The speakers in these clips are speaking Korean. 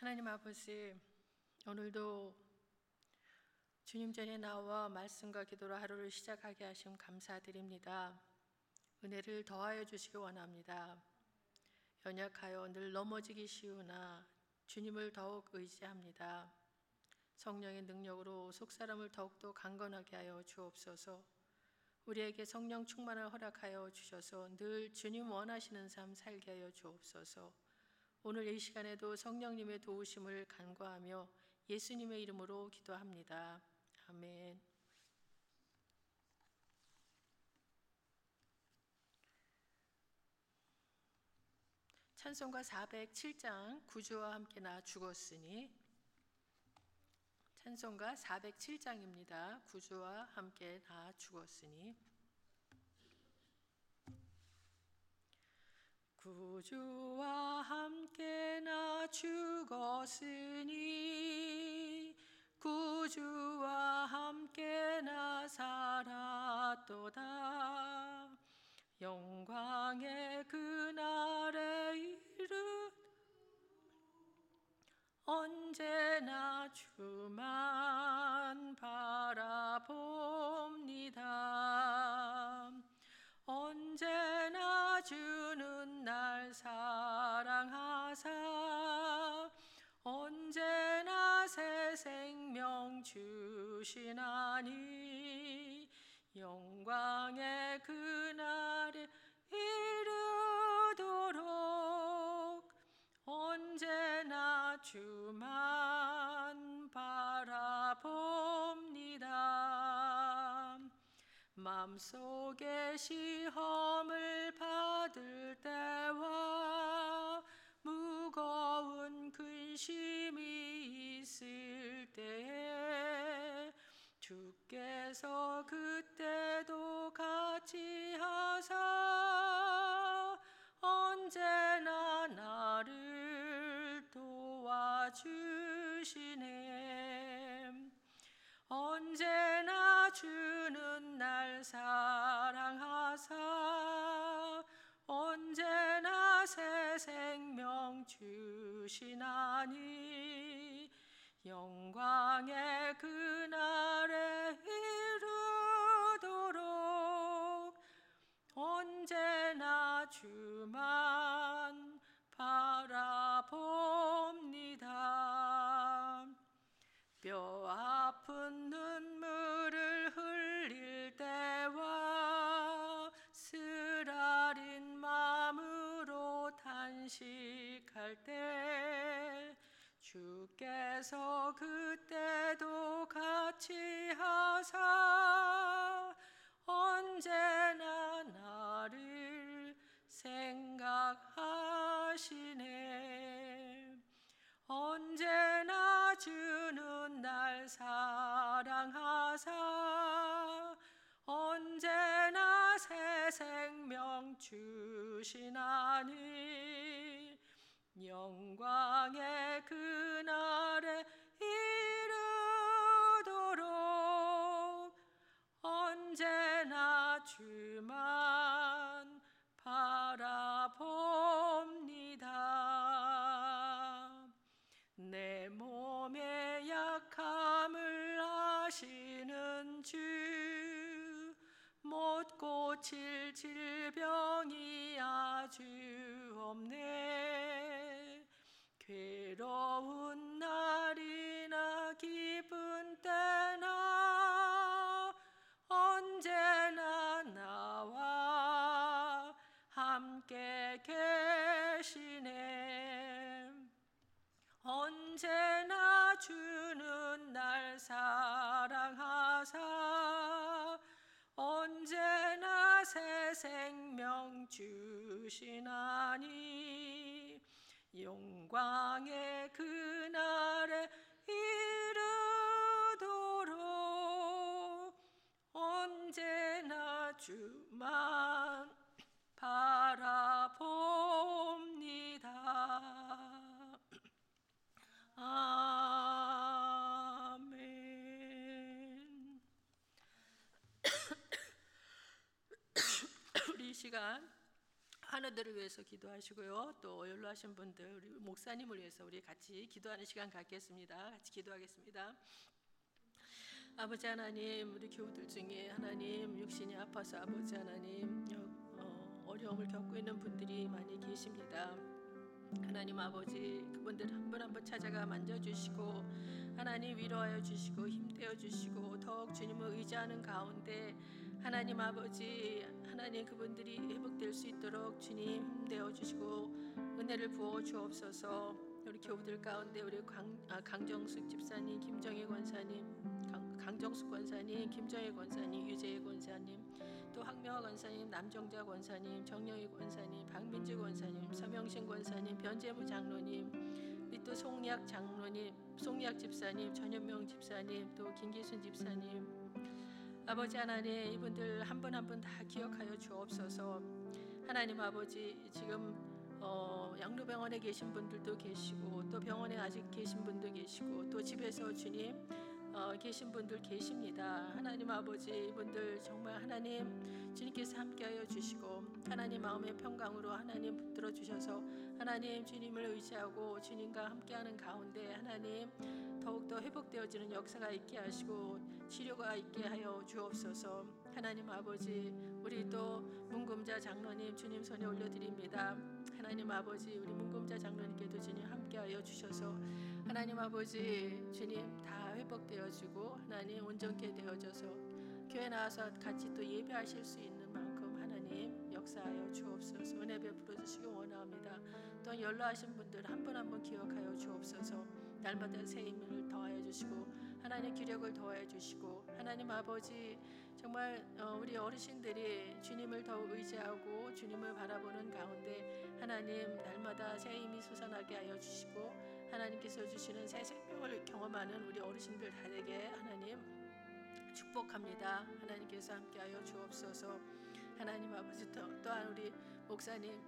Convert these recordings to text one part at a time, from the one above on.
하나님 아버지, 오늘도 주님 전에 나와 말씀과 기도로 하루를 시작하게 하심 감사드립니다. 은혜를 더하여 주시기 원합니다. 연약하여 늘 넘어지기 쉬우나 주님을 더욱 의지합니다. 성령의 능력으로 속사람을 더욱더 강건하게 하여 주옵소서. 우리에게 성령 충만을 허락하여 주셔서 늘 주님 원하시는 삶 살게 하여 주옵소서. 오늘 이 시간에도 성령님의 도우심을 간구하며 예수님의 이름으로 기도합니다. 아멘. 찬송가 407장 구주와 함께 나 죽었으니. 찬송가 407장입니다. 구주와 함께 나 죽었으니. 구주와 함께 나 죽었으니 구주와 함께 나 살았도다. 영광의 그날에 이르 언제나 주만 바라봅니다. 언제나 주는 날 사랑하사 언제나 새 생명 주시나니 영광의 그날에 이르도록 언제나 주만 바라봅니다. 마음속에 시험을 받을 때와 무거운 근심이 있을 때에 주께서 그때도 같이 하사 언제나 나를 도와주시네. 언제나 주는 날 사랑하사 언제나 새 생명 주시나니 영광의 그날에 이르도록 언제나 주만 바라봅니다. 뼈 아픈 눈물을 흘릴 때와 쓰라린 마음으로 탄식할 때 주께서 그때도 같이 하사 언제나 나를 생각하시네. 언제나 주는 날 사랑하사 언제나 새 생명 주시나니 영광의 그날에 이르도록 언제나 주만 바라봅니다. 내 몸의 약함을 아시는 주 못 고칠 질병이 아주 없네. 괴로운 날이나 기쁜 때나 언제나 나와 함께 계시네. 언제나 주는 날 사랑하사 언제나 새 생명 주시나니 영광의 그날에 이르도록 언제나 주만 바라봅니다. 아멘. 우리 이 시간 환우들을 위해서 기도하시고요. 또 연로하신 분들, 우리 목사님을 위해서 우리 같이 기도하는 시간 갖겠습니다. 같이 기도하겠습니다. 아버지 하나님, 우리 교우들 중에 하나님 육신이 아파서 아버지 하나님 어려움을 겪고 있는 분들이 많이 계십니다. 하나님 아버지, 그분들 한 분 한 분 찾아가 만져주시고 하나님 위로하여 주시고 힘내어 주시고 더욱 주님을 의지하는 가운데 하나님 아버지, 하나님 그분들이 회복될 수 있도록 주님 힘내어 주시고 은혜를 부어 주옵소서. 우리 교우들 가운데 우리 강정숙 집사님, 김정희 권사님, 강정숙 권사님, 김정희 권사님, 유재희 권사님, 또 황명화 권사님, 남정자 권사님, 정영희 권사님, 박민주 권사님, 서명신 권사님, 변재무 장로님, 우리 또 송리학 장로님, 송리학 집사님, 전현명 집사님, 또 김기순 집사님, 아버지 하나님 이분들 한 분 한 분 다 기억하여 주옵소서. 하나님 아버지, 지금 양로병원에 계신 분들도 계시고 또 병원에 아직 계신 분도 계시고 또 집에서 주님 계신 분들 계십니다. 하나님 아버지, 이분들 정말 하나님 주님께서 함께하여 주시고 하나님 마음의 평강으로 하나님 붙들어 주셔서 하나님 주님을 의지하고 주님과 함께하는 가운데 하나님 더욱더 회복되어지는 역사가 있게 하시고 치료가 있게 하여 주옵소서. 하나님 아버지, 우리 또 문금자 장로님 주님 손에 올려드립니다. 하나님 아버지, 우리 문금자 장로님께도 주님 함께하여 주셔서 하나님 아버지 주님 다 회복되어지고 하나님 온전케 되어져서 교회 나와서 같이 또 예배하실 수 있는 만큼 하나님 역사하여 주옵소서. 은혜 베풀어 주시기 원합니다. 또 연로하신 분들 한 분 한 분 기억하여 주옵소서. 날마다 새 힘을 더하여 주시고 하나님 기력을 더하여 주시고 하나님 아버지, 정말 우리 어르신들이 주님을 더욱 의지하고 주님을 바라보는 가운데 하나님 날마다 새 힘이 솟아나게 하여 주시고 하나님께서 주시는 새 생명을 경험하는 우리 어르신들 다 되게 하나님 축복합니다. 하나님께서 함께하여 주옵소서. 하나님 아버지, 또한 우리 목사님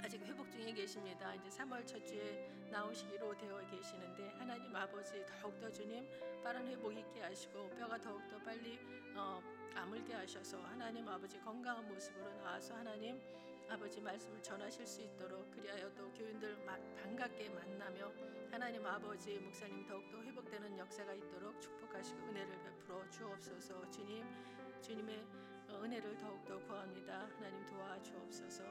아직 회복 중에 계십니다. 이제 3월 첫 주에 나오시기로 되어 계시는데 하나님 아버지 더욱더 주님 빠른 회복 있게 하시고 뼈가 더욱더 빨리 아물게 하셔서 하나님 아버지 건강한 모습으로 나와서 하나님 아버지 말씀을 전하실 수 있도록, 그리하여 또 교인들 반갑게 만나며 하나님 아버지 목사님 더욱더 회복되는 역사가 있도록 축복하시고 은혜를 베풀어 주옵소서. 주님의 은혜를 더욱더 구합니다. 하나님 도와주옵소서.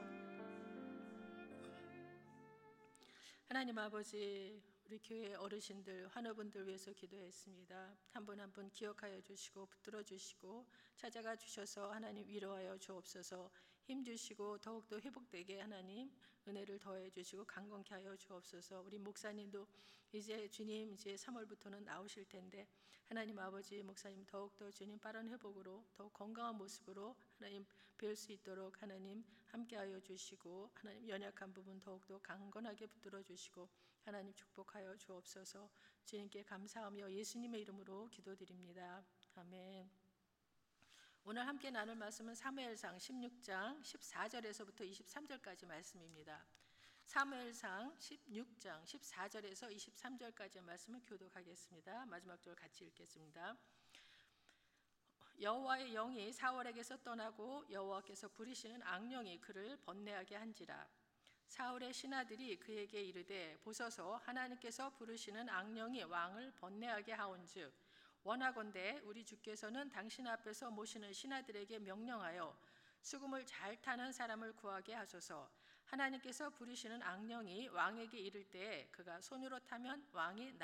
하나님 아버지, 우리 교회 어르신들, 환우분들 위해서 기도했습니다. 한 분 한 분 기억하여 주시고 붙들어 주시고 찾아가 주셔서 하나님 위로하여 주옵소서. 힘 주시고 더욱더 회복되게 하나님 은혜를 더해 주시고 강건케 하여 주옵소서. 우리 목사님도 이제 주님 이제 3월부터는 나오실 텐데 하나님 아버지, 목사님 더욱더 주님 빠른 회복으로 더욱 건강한 모습으로 하나님 뵐 수 있도록 하나님 함께하여 주시고 하나님 연약한 부분 더욱더 강건하게 붙들어 주시고 하나님 축복하여 주옵소서. 주님께 감사하며 예수님의 이름으로 기도드립니다. 아멘. 오늘 함께 나눌 말씀은 사무엘상 16장 14절에서부터 23절까지 말씀입니다. 사무엘상 16장 14절에서 23절까지의 말씀을 교독하겠습니다. 마지막 절 같이 읽겠습니다. 여호와의 영이 사울에게서 떠나고 여호와께서 부리시는 악령이 그를 번뇌하게 한지라. 사울의 신하들이 그에게 이르되 보소서, 하나님께서 부르시는 악령이 왕을 번뇌하게 하온즉 원하건대 우리 주께서는 당신 앞에서 모시는 신하들에게 명령하여 수금을 잘 타는 사람을 구하게 하소서. 하나님께서 부르시는 악령이 왕에게 이를 때에 그가 손으로 타면 왕이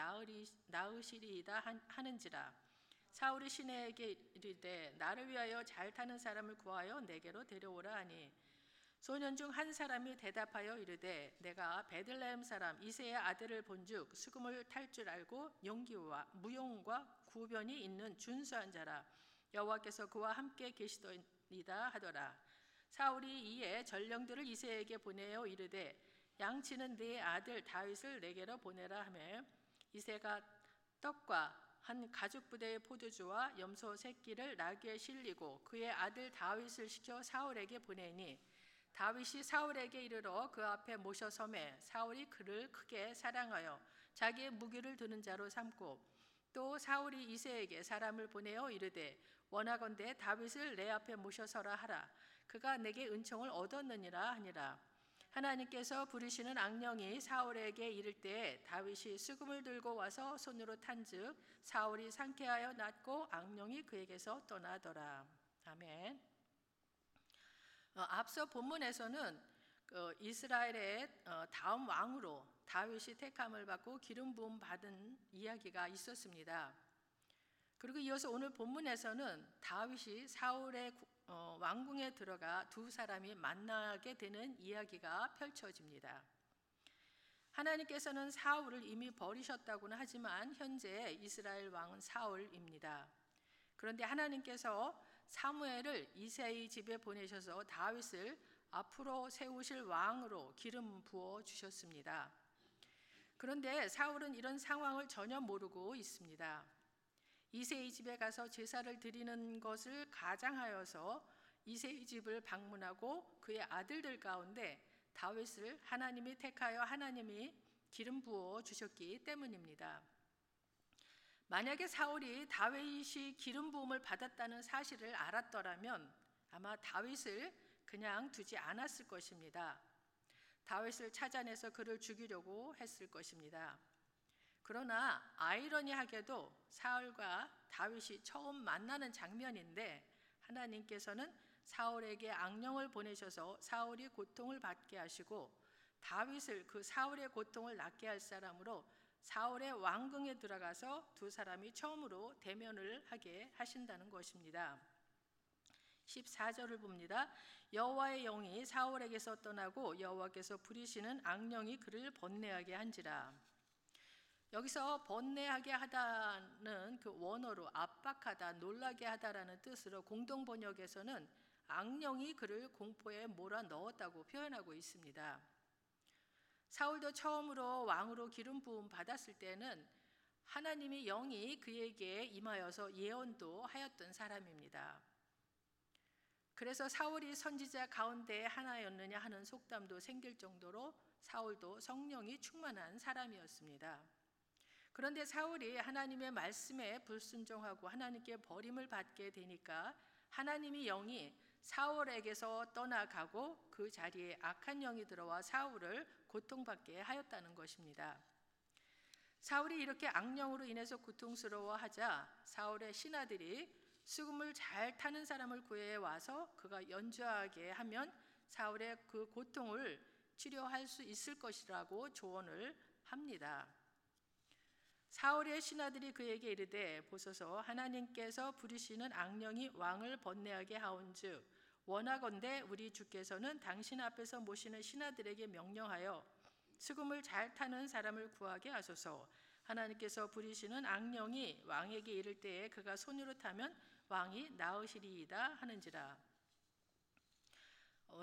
나으시리이다 하는지라. 사울이 신하에게 이르되 나를 위하여 잘 타는 사람을 구하여 내게로 데려오라 하니 소년 중 한 사람이 대답하여 이르되 내가 베들레헴 사람 이새의 아들을 본즉 수금을 탈 줄 알고 용기와 무용과 구변이 있는 준수한 자라. 여호와께서 그와 함께 계시더이다 하더라. 사울이 이에 전령들을 이새에게 보내어 이르되 양치는 네 아들 다윗을 내게로 보내라 하며 이새가 떡과 한 가죽 부대의 포도주와 염소 새끼를 나귀에 실리고 그의 아들 다윗을 시켜 사울에게 보내니 다윗이 사울에게 이르러 그 앞에 모셔서매 사울이 그를 크게 사랑하여 자기의 무기를 드는 자로 삼고 또 사울이 이새에게 사람을 보내어 이르되 원하건대 다윗을 내 앞에 모셔서라 하라. 그가 내게 은총을 얻었느니라 하니라. 하나님께서 부르시는 악령이 사울에게 이를 때 다윗이 수금을 들고 와서 손으로 탄즉 사울이 상쾌하여 낫고 악령이 그에게서 떠나더라. 아멘. 앞서 본문에서는 이스라엘의 다음 왕으로 다윗이 택함을 받고 기름 부음 받은 이야기가 있었습니다. 그리고 이어서 오늘 본문에서는 다윗이 사울의 왕궁에 들어가 두 사람이 만나게 되는 이야기가 펼쳐집니다. 하나님께서는 사울을 이미 버리셨다고는 하지만 현재 이스라엘 왕은 사울입니다. 그런데 하나님께서 사무엘을 이새의 집에 보내셔서 다윗을 앞으로 세우실 왕으로 기름 부어 주셨습니다. 그런데 사울은 이런 상황을 전혀 모르고 있습니다. 이새의 집에 가서 제사를 드리는 것을 가장하여서 이새의 집을 방문하고 그의 아들들 가운데 다윗을 하나님이 택하여 하나님이 기름 부어 주셨기 때문입니다. 만약에 사울이 다윗이 기름 부음을 받았다는 사실을 알았더라면 아마 다윗을 그냥 두지 않았을 것입니다. 다윗을 찾아내서 그를 죽이려고 했을 것입니다. 그러나 아이러니하게도 사울과 다윗이 처음 만나는 장면인데 하나님께서는 사울에게 악령을 보내셔서 사울이 고통을 받게 하시고 다윗을 그 사울의 고통을 낫게 할 사람으로 사울의 왕궁에 들어가서 두 사람이 처음으로 대면을 하게 하신다는 것입니다. 14절을 봅니다. 여호와의 영이 사울에게서 떠나고 여호와께서 부리시는 악령이 그를 번뇌하게 한지라. 여기서 번뇌하게 하다는 그 원어로 압박하다, 놀라게 하다라는 뜻으로 공동 번역에서는 악령이 그를 공포에 몰아넣었다고 표현하고 있습니다. 사울도 처음으로 왕으로 기름 부음 받았을 때는 하나님의 영이 그에게 임하여서 예언도 하였던 사람입니다. 그래서 사울이 선지자 가운데 하나였느냐 하는 속담도 생길 정도로 사울도 성령이 충만한 사람이었습니다. 그런데 사울이 하나님의 말씀에 불순종하고 하나님께 버림을 받게 되니까 하나님의 영이 사울에게서 떠나가고 그 자리에 악한 영이 들어와 사울을 고통받게 하였다는 것입니다. 사울이 이렇게 악령으로 인해서 고통스러워하자 사울의 신하들이 수금을 잘 타는 사람을 구해와서 그가 연주하게 하면 사울의 그 고통을 치료할 수 있을 것이라고 조언을 합니다. 사울의 신하들이 그에게 이르되 보소서 하나님께서 부리시는 악령이 왕을 번뇌하게 하온즉 원하건대 우리 주께서는 당신 앞에서 모시는 신하들에게 명령하여 수금을 잘 타는 사람을 구하게 하소서. 하나님께서 부리시는 악령이 왕에게 이를 때에 그가 손으로 타면 왕이 나으시리이다 하는지라.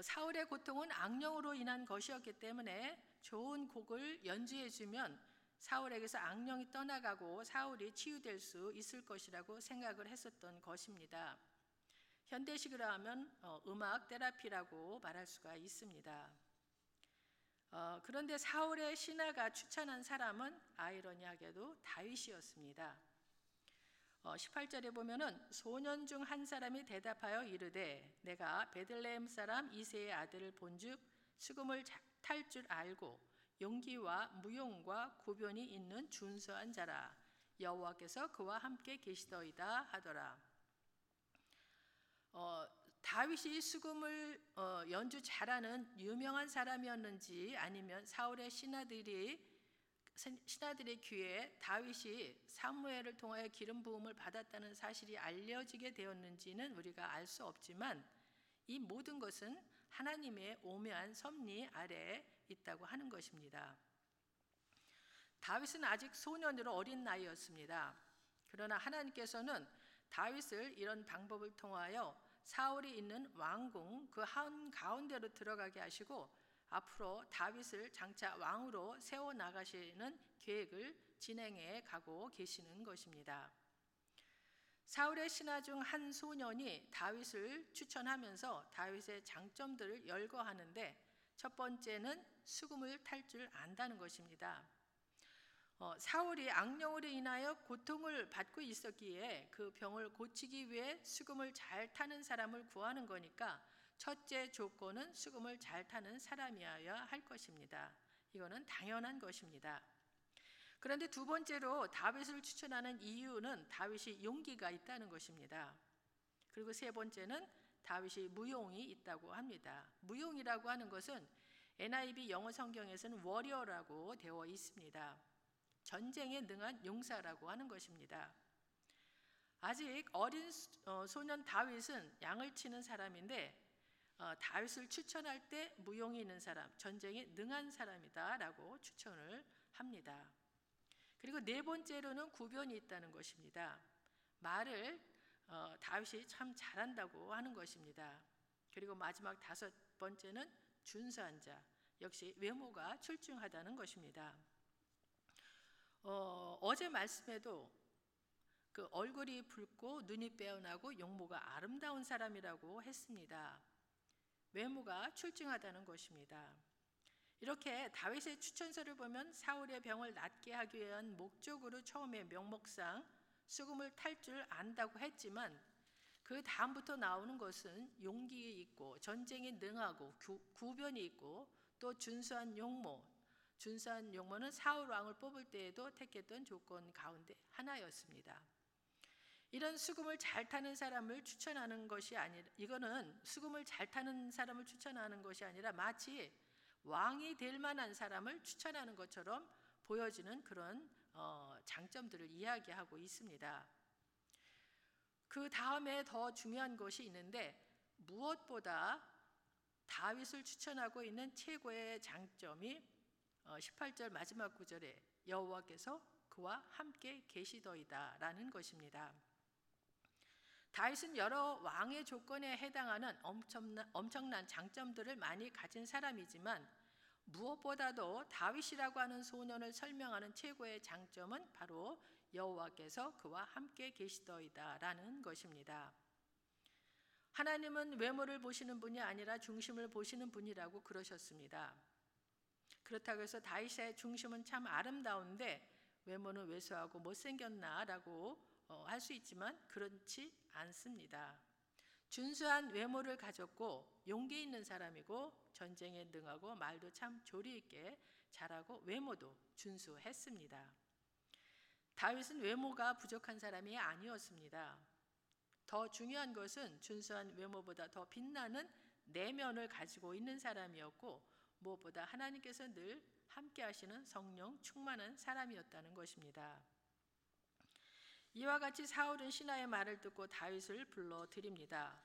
사울의 고통은 악령으로 인한 것이었기 때문에 좋은 곡을 연주해주면 사울에게서 악령이 떠나가고 사울이 치유될 수 있을 것이라고 생각을 했었던 것입니다. 현대식으로 하면 음악 테라피라고 말할 수가 있습니다. 그런데 사울의 신하가 추천한 사람은 아이러니하게도 다윗이었습니다. 18절에 보면은 소년 중 한 사람이 대답하여 이르되 내가 베들레헴 사람 이새의 아들을 본즉 수금을 탈 줄 알고 용기와 무용과 구변이 있는 준수한 자라. 여호와께서 그와 함께 계시더이다 하더라. 다윗이 수금을 연주 잘하는 유명한 사람이었는지 아니면 사울의 신하들의 귀에 다윗이 사무엘을 통하여 기름 부음을 받았다는 사실이 알려지게 되었는지는 우리가 알 수 없지만 이 모든 것은 하나님의 오묘한 섭리 아래에 있다고 하는 것입니다. 다윗은 아직 소년으로 어린 나이였습니다. 그러나 하나님께서는 다윗을 이런 방법을 통하여 사울이 있는 왕궁 그 한가운데로 들어가게 하시고 앞으로 다윗을 장차 왕으로 세워나가시는 계획을 진행해 가고 계시는 것입니다. 사울의 신하 중 한 소년이 다윗을 추천하면서 다윗의 장점들을 열거하는데 첫 번째는 수금을 탈 줄 안다는 것입니다. 사울이 악령으로 인하여 고통을 받고 있었기에 그 병을 고치기 위해 수금을 잘 타는 사람을 구하는 거니까 첫째 조건은 수금을 잘 타는 사람이어야 할 것입니다. 이거는 당연한 것입니다. 그런데 두 번째로 다윗을 추천하는 이유는 다윗이 용기가 있다는 것입니다. 그리고 세 번째는 다윗이 무용이 있다고 합니다. 무용이라고 하는 것은 NIV 영어 성경에서는 워리어라고 되어 있습니다. 전쟁에 능한 용사라고 하는 것입니다. 아직 어린 소년 다윗은 양을 치는 사람인데 다윗을 추천할 때 무용이 있는 사람, 전쟁에 능한 사람이다 라고 추천을 합니다. 그리고 네 번째로는 구변이 있다는 것입니다. 말을 다윗이 참 잘한다고 하는 것입니다. 그리고 마지막 다섯 번째는 준수한 자, 역시 외모가 출중하다는 것입니다. 어제 말씀에도 그 얼굴이 붉고 눈이 빼어나고 용모가 아름다운 사람이라고 했습니다. 외모가 출중하다는 것입니다. 이렇게 다윗의 추천서를 보면 사울의 병을 낫게 하기 위한 목적으로 처음에 명목상 수금을 탈 줄 안다고 했지만 그 다음부터 나오는 것은 용기 있고 전쟁에 능하고 구변이 있고 또 준수한 용모. 준수한 용모는 사울 왕을 뽑을 때에도 택했던 조건 가운데 하나였습니다. 이런 수금을 잘 타는 사람을 추천하는 것이 아니라, 이거는 수금을 잘 타는 사람을 추천하는 것이 아니라 마치 왕이 될 만한 사람을 추천하는 것처럼 보여지는 그런 장점들을 이야기하고 있습니다. 그 다음에 더 중요한 것이 있는데 무엇보다 다윗을 추천하고 있는 최고의 장점이 18절 마지막 구절에 여호와께서 그와 함께 계시더이다 라는 것입니다. 다윗은 여러 왕의 조건에 해당하는 엄청난 장점들을 많이 가진 사람이지만 무엇보다도 다윗이라고 하는 소년을 설명하는 최고의 장점은 바로 여호와께서 그와 함께 계시더이다 라는 것입니다. 하나님은 외모를 보시는 분이 아니라 중심을 보시는 분이라고 그러셨습니다. 그렇다고 해서 다윗의 중심은 참 아름다운데 외모는 왜소하고 못생겼나 라고 할 수 있지만 그렇지 않습니다. 준수한 외모를 가졌고 용기 있는 사람이고 전쟁에 능하고 말도 참 조리 있게 잘하고 외모도 준수했습니다. 다윗은 외모가 부족한 사람이 아니었습니다. 더 중요한 것은 준수한 외모보다 더 빛나는 내면을 가지고 있는 사람이었고 무엇보다 하나님께서 늘 함께 하시는 성령 충만한 사람이었다는 것입니다. 이와 같이 사울은 신하의 말을 듣고 다윗을 불러드립니다.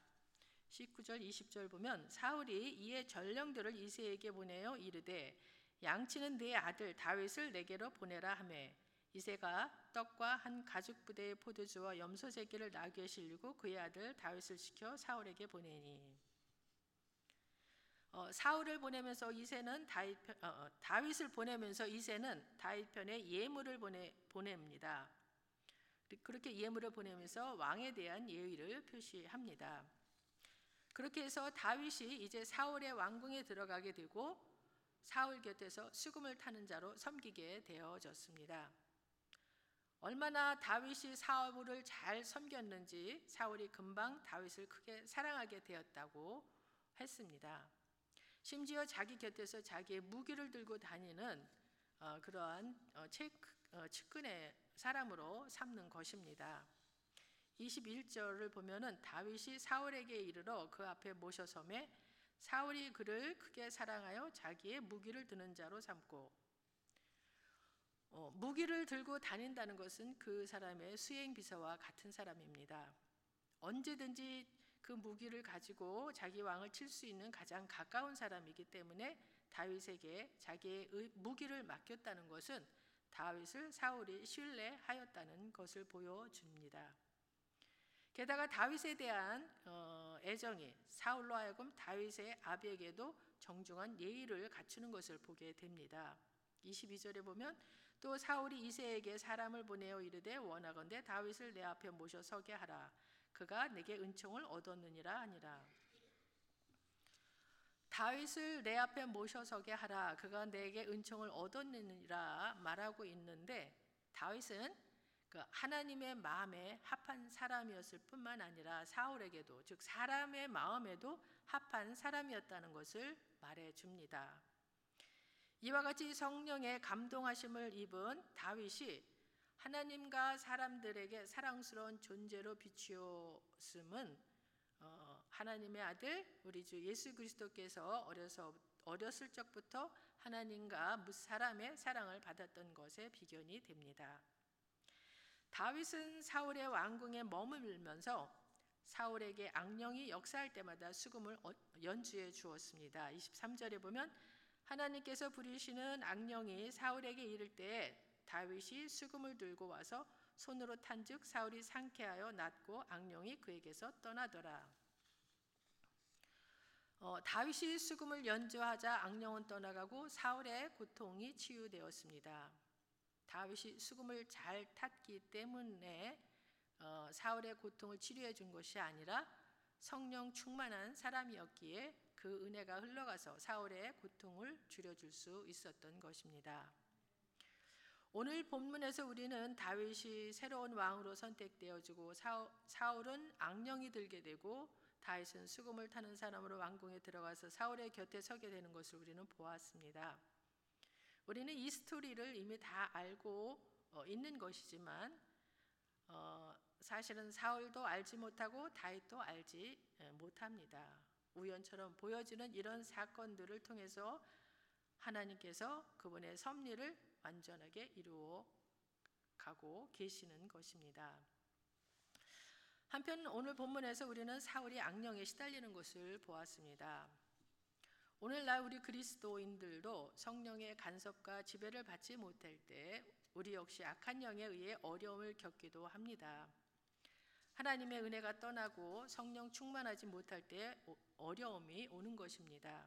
19절 20절 보면 사울이 이에 전령들을 이새에게 보내어 이르되 양치는 네 아들 다윗을 내게로 보내라 하매 이새가 떡과 한 가죽 부대의 포도주와 염소 새끼를 나귀에 실리고 그의 아들 다윗을 시켜 사울에게 보내니 사울을 보내면서 이새는 다윗을 보내면서 이새는 다윗 편에 예물을 보냅니다. 그렇게 예물을 보내면서 왕에 대한 예의를 표시합니다. 그렇게 해서 다윗이 이제 사울의 왕궁에 들어가게 되고 사울 곁에서 수금을 타는 자로 섬기게 되어졌습니다. 얼마나 다윗이 사울을 잘 섬겼는지 사울이 금방 다윗을 크게 사랑하게 되었다고 했습니다. 심지어 자기 곁에서 자기의 무기를 들고 다니는 그러한 측근의 사람으로 삼는 것입니다. 21절을 보면은 다윗이 사울에게 이르러 그 앞에 모셔서매 사울이 그를 크게 사랑하여 자기의 무기를 드는 자로 삼고 무기를 들고 다닌다는 것은 그 사람의 수행 비서와 같은 사람입니다. 언제든지 그 무기를 가지고 자기 왕을 칠 수 있는 가장 가까운 사람이기 때문에 다윗에게 자기의 무기를 맡겼다는 것은 다윗을 사울이 신뢰하였다는 것을 보여줍니다. 게다가 다윗에 대한 애정이 사울로 하여금 다윗의 아비에게도 정중한 예의를 갖추는 것을 보게 됩니다. 22절에 보면 또 사울이 이새에게 사람을 보내어 이르되 원하건대 다윗을 내 앞에 모셔 서게 하라. 그가 내게 은총을 얻었느니라 하니라. 다윗을 내 앞에 모셔 서게 하라. 그가 내게 은총을 얻었느니라 말하고 있는데 다윗은 그 하나님의 마음에 합한 사람이었을 뿐만 아니라 사울에게도, 즉 사람의 마음에도 합한 사람이었다는 것을 말해 줍니다. 이와 같이 성령의 감동하심을 입은 다윗이 하나님과 사람들에게 사랑스러운 존재로 비추었음은 하나님의 아들 우리 주 예수 그리스도께서 어렸을 적부터 하나님과 사람의 사랑을 받았던 것에 비견이 됩니다. 다윗은 사울의 왕궁에 머물면서 사울에게 악령이 역사할 때마다 수금을 연주해 주었습니다. 23절에 보면 하나님께서 부리시는 악령이 사울에게 이를 때에 다윗이 수금을 들고 와서 손으로 탄즉 사울이 상쾌하여 낫고 악령이 그에게서 떠나더라. 다윗이 수금을 연주하자 악령은 떠나가고 사울의 고통이 치유되었습니다. 다윗이 수금을 잘 탔기 때문에 사울의 고통을 치료해 준 것이 아니라 성령 충만한 사람이었기에 그 은혜가 흘러가서 사울의 고통을 줄여줄 수 있었던 것입니다. 오늘 본문에서 우리는 다윗이 새로운 왕으로 선택되어지고 사울은 악령이 들게 되고 다윗은 수금을 타는 사람으로 왕궁에 들어가서 사울의 곁에 서게 되는 것을 우리는 보았습니다. 우리는 이 스토리를 이미 다 알고 있는 것이지만 사실은 사울도 알지 못하고 다윗도 알지 못합니다. 우연처럼 보여지는 이런 사건들을 통해서 하나님께서 그분의 섭리를 완전하게 이루어 가고 계시는 것입니다. 한편 오늘 본문에서 우리는 사울이 악령에 시달리는 것을 보았습니다. 오늘날 우리 그리스도인들도 성령의 간섭과 지배를 받지 못할 때 우리 역시 악한 영에 의해 어려움을 겪기도 합니다. 하나님의 은혜가 떠나고 성령 충만하지 못할 때 어려움이 오는 것입니다.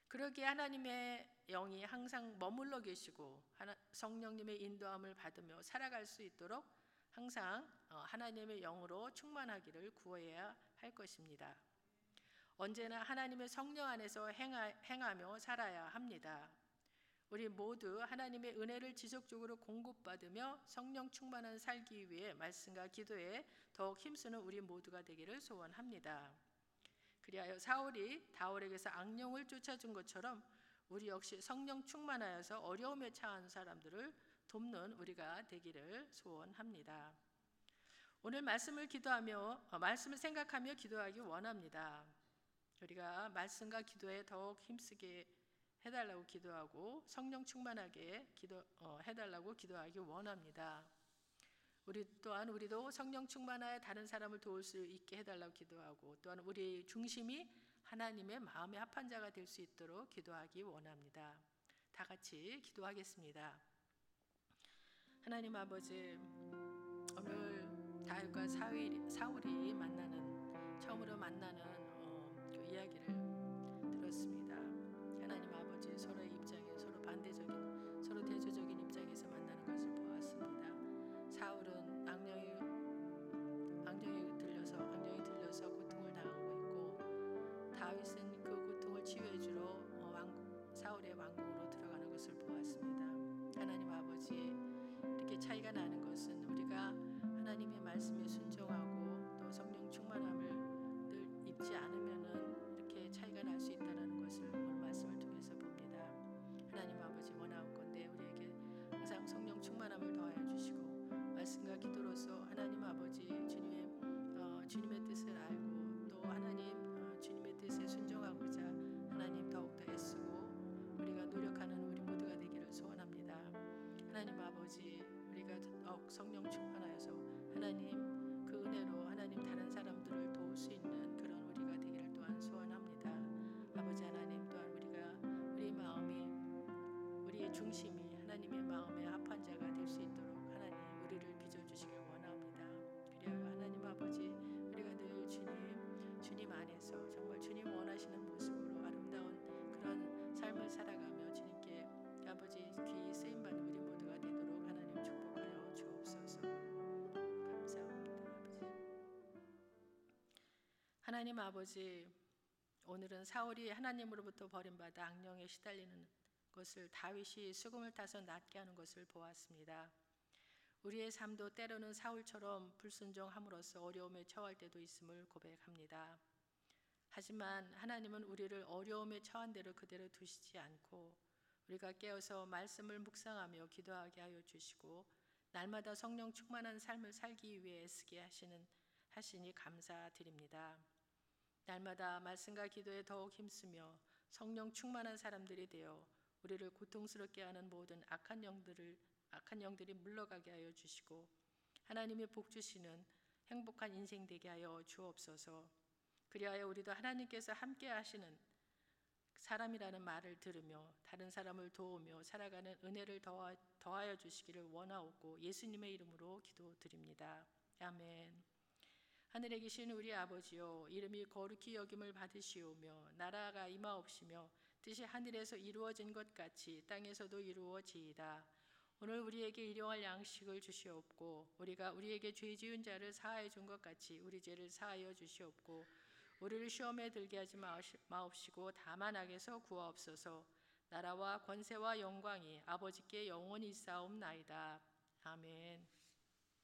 그러기에 하나님의 영이 항상 머물러 계시고 성령님의 인도함을 받으며 살아갈 수 있도록 항상 하나님의 영으로 충만하기를 구해야 할 것입니다. 언제나 하나님의 성령 안에서 행하며 살아야 합니다. 우리 모두 하나님의 은혜를 지속적으로 공급받으며 성령 충만한 살기 위해 말씀과 기도에 더욱 힘쓰는 우리 모두가 되기를 소원합니다. 그리하여 사울이 다윗에게서 악령을 쫓아준 것처럼 우리 역시 성령 충만하여서 어려움에 처한 사람들을 돕는 우리가 되기를 소원합니다. 오늘 말씀을 생각하며 기도하기 원합니다. 우리가 말씀과 기도에 더욱 힘쓰게 해달라고 기도하고 성령 충만하게 해달라고 기도하기 원합니다. 우리도 성령 충만하여 다른 사람을 도울 수 있게 해달라고 기도하고 또한 우리 중심이 하나님의 마음에 합한 자가 될 수 있도록 기도하기 원합니다. 다 같이 기도하겠습니다. 하나님 아버지, 오늘 다윗과 사울이 처음으로 만나는 그 이야기를 들었습니다. 하나님 아버지, 서로의 입장에 서로 반대적인, 서로 대조적인 입장에서 만나는 것을 보았습니다. 사울은 악령이 들려서 고통을 당하고 있고 다윗은 그 고통을 치유해 주러 사울의 왕궁으로 들어가는 것을 보았습니다. 하나님 아버지, 이렇게 차이가 나는 것은 우리가 하나님의 말씀에 순종하고 또 성령 충만함을 늘 입지 않으면은 이렇게 차이가 날 수 있다는 것을 오늘 말씀을 통해서 봅니다. 하나님 아버지, 원하옵건대 우리에게 항상 성령 충만함을 더하여 주시고 말씀과 기도로서 하나님 아버지 주님의 뜻을 알고 또 하나님 주님의 뜻에 순종하고자 하나님 더욱더 애쓰고 우리가 노력하는 우리 모두가 되기를 소원합니다. 하나님 아버지, 우리가 더욱 성령 충만하여서 하나님 그 은혜로 하나님 다른 사람들을 도울 수 있는 그런 우리가 되기를 또한 소원합니다. 아버지 하나님, 또한 우리의 마음이 우리의 중심이 하나님의 마음에 합한 자가 될 수 있도록 하나님 우리를 빚어주시길 원합니다. 그리하여 하나님 아버지, 우리가 늘 주님 안에서 정말 주님 원하시는 모습으로 아름다운 그런 삶을 살아가며 주님께 아버지 귀히 쓰임받는 우리 모두가 되도록 하나님 축복하여 주옵소서. 감사합니다. 하나님 아버지, 오늘은 사울이 하나님으로부터 버림받아 악령에 시달리는 것을 다윗이 수금을 타서 낫게 하는 것을 보았습니다. 우리의 삶도 때로는 사울처럼 불순종함으로써 어려움에 처할 때도 있음을 고백합니다. 하지만 하나님은 우리를 어려움에 처한 대로 그대로 두시지 않고 우리가 깨어서 말씀을 묵상하며 기도하게 하여 주시고 날마다 성령 충만한 삶을 살기 위해 애쓰게 하시니 감사드립니다. 날마다 말씀과 기도에 더욱 힘쓰며 성령 충만한 사람들이 되어 우리를 고통스럽게 하는 모든 악한 영들이 물러가게 하여 주시고 하나님이 복 주시는 행복한 인생 되게 하여 주옵소서. 그리하여 우리도 하나님께서 함께 하시는 사람이라는 말을 들으며 다른 사람을 도우며 살아가는 은혜를 더하여 주시기를 원하옵고 예수님의 이름으로 기도드립니다. 아멘. 하늘에 계신 우리 아버지여, 이름이 거룩히 여김을 받으시오며 나라가 임하옵시며 뜻이 하늘에서 이루어진 것 같이 땅에서도 이루어지이다. 오늘 우리에게 일용할 양식을 주시옵고 우리가 우리에게 죄 지은 자를 사하여 준 것 같이 우리 죄를 사하여 주시옵고 우리를 시험에 들게 하지 마옵시고 다만 악에서 구하옵소서. 나라와 권세와 영광이 아버지께 영원히 있사옵나이다. 아멘.